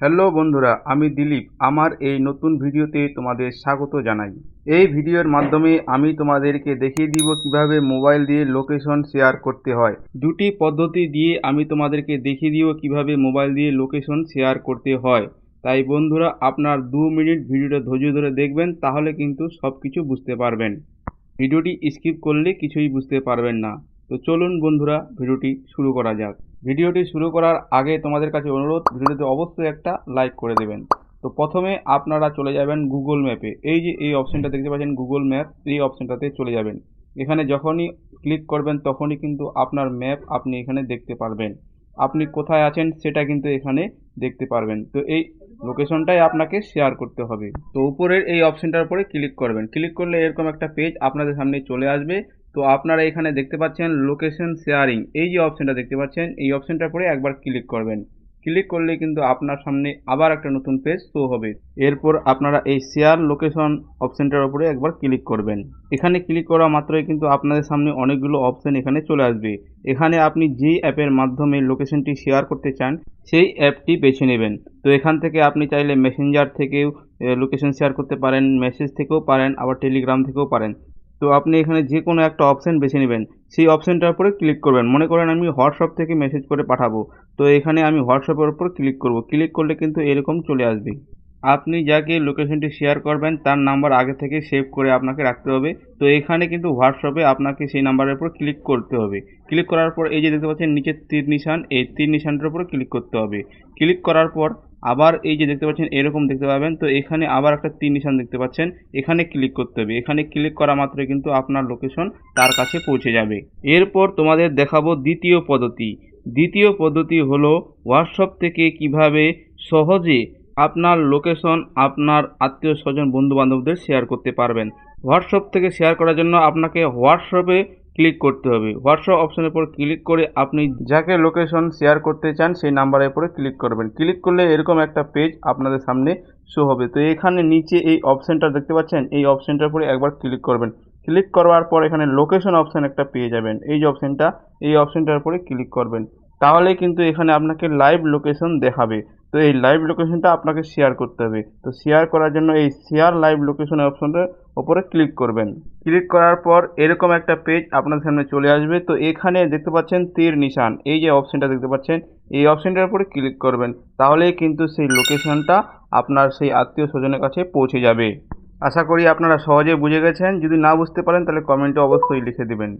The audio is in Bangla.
হ্যালো বন্ধুরা, আমি দিলীপ। আমার এই নতুন ভিডিওতে তোমাদের স্বাগত জানাই। এই ভিডিওর মাধ্যমে আমি তোমাদেরকে দেখিয়ে দিব কিভাবে মোবাইল দিয়ে লোকেশন শেয়ার করতে হয়। দুটি পদ্ধতি দিয়ে আমি তোমাদেরকে দেখিয়ে দিব কিভাবে মোবাইল দিয়ে লোকেশন শেয়ার করতে হয়। তাই বন্ধুরা, আপনার 2 মিনিট ভিডিওটা ধৈর্য ধরে দেখবেন, তাহলে কিন্তু সব কিছু বুঝতে পারবেন। ভিডিওটি স্কিপ করলে কিছুই বুঝতে পারবেন না। তো চলুন বন্ধুরা, ভিডিওটি শুরু করা যাক। ভিডিওটি শুরু করার আগে তোমাদের কাছে অনুরোধ, ভিডিওতে অবশ্যই একটা লাইক করে দেবেন। তো প্রথমে আপনারা চলে যাবেন গুগল ম্যাপে। এই যে এই অপশনটা দেখতে পাচ্ছেন গুগল ম্যাপ, এই অপশনটাতে চলে যাবেন। এখানে যখনই ক্লিক করবেন তখনই কিন্তু আপনার ম্যাপ আপনি এখানে দেখতে পারবেন। আপনি কোথায় আছেন সেটা কিন্তু এখানে দেখতে পারবেন। তো এই লোকেশনটাই আপনাকে শেয়ার করতে হবে। তো উপরের এই অপশনটার উপরে ক্লিক করবেন। ক্লিক করলে এরকম একটা পেজ আপনাদের সামনে চলে আসবে। তো আপনারা এখানে দেখতে পাচ্ছেন লোকেশন শেয়ারিং, এই যে অপশনটা দেখতে পাচ্ছেন এই অপশনটার উপরে একবার ক্লিক করবেন। ক্লিক করলে কিন্তু আপনার সামনে আবার একটা নতুন পেজ শো হবে। এরপর আপনারা এই শেয়ার লোকেশন অপশনটার উপরে একবার ক্লিক করবেন। এখানে ক্লিক করা মাত্রই কিন্তু আপনাদের সামনে অনেকগুলো অপশন এখানে চলে আসবে। এখানে আপনি যেই অ্যাপের মাধ্যমে লোকেশনটি শেয়ার করতে চান সেই অ্যাপটি বেছে নেবেন। তো এখান থেকে আপনি চাইলে মেসেঞ্জার থেকেও লোকেশন শেয়ার করতে পারেন, মেসেজ থেকেও পারেন, আবার টেলিগ্রাম থেকেও পারেন। তো আপনি এখানে যে কোনো একটা অপশন বেছে নেবেন, সেই অপশনটার উপরে ক্লিক করবেন। মনে করেন আমি হোয়াটসঅ্যাপ থেকে মেসেজ করে পাঠাবো, তো এখানে আমি হোয়াটসঅ্যাপের উপর ক্লিক করব। ক্লিক করলে কিন্তু এরকম চলে আসবে। আপনি যাকে লোকেশনটি শেয়ার করবেন তার নাম্বার আগে থেকে সেভ করে আপনাকে রাখতে হবে। তো এখানে কিন্তু হোয়াটসঅ্যাপে আপনাকে সেই নাম্বারের উপর ক্লিক করতে হবে। ক্লিক করার পর এই যে দেখতে পাচ্ছেন নিচে তীর নিশান, এই তীর নিশানটার উপর ক্লিক করতে হবে। ক্লিক করার পর আবার এই যে দেখতে পাচ্ছেন এরকম দেখতে পাবেন। তো এখানে আবার একটা তীর নিশান দেখতে পাচ্ছেন, এখানে ক্লিক করতে হবে। এখানে ক্লিক করা মাত্রই কিন্তু আপনার লোকেশন তার কাছে পৌঁছে যাবে। এরপর তোমাদের দেখাবো দ্বিতীয় পদ্ধতি। দ্বিতীয় পদ্ধতি হলো হোয়াটসঅ্যাপ থেকে কিভাবে সহজে আপনার লোকেশন আপনার আত্মীয় স্বজন বন্ধু বান্ধবদের শেয়ার করতে পারবেন। হোয়াটসঅ্যাপ থেকে শেয়ার করার জন্য আপনাকে হোয়াটসঅ্যাপে ক্লিক করতে হবে। হোয়াটসঅ্যাপ অপশনের উপর ক্লিক করে আপনি যাকে লোকেশন শেয়ার করতে চান সেই নাম্বারের উপরে ক্লিক করবেন। ক্লিক করলে এরকম একটা পেজ আপনাদের সামনে শো হবে। তো এখানে নিচে এই অপশনটা দেখতে পাচ্ছেন, এই অপশনটার উপরে একবার ক্লিক করবেন। ক্লিক করার পর এখানে লোকেশন অপশন একটা পেয়ে যাবেন। এই যে অপশনটা, এই অপশনটার উপরে ক্লিক করবেন। তাহলে কিন্তু এখানে আপনাকে লাইভ লোকেশন দেখাবে। তো এই লাইভ লোকেশনটা আপনাকে শেয়ার করতে হবে। তো শেয়ার করার জন্য এই শেয়ার লাইভ লোকেশন অপশনটার উপরে ক্লিক করবেন। ক্লিক করার পর এরকম একটা পেজ আপনার সামনে চলে আসবে। তো এখানে দেখতে পাচ্ছেন তীর নিশান, এই যে অপশনটা দেখতে পাচ্ছেন এই অপশনটার উপরে ক্লিক করবেন। তাহলেই কিন্তু সেই লোকেশনটা আপনার সেই আত্মীয় স্বজনের কাছে পৌঁছে যাবে। আশা করি আপনারা সহজে বুঝে গেছেন। যদি না বুঝতে পারেন তাহলে কমেন্টে অবশ্যই লিখে দেবেন।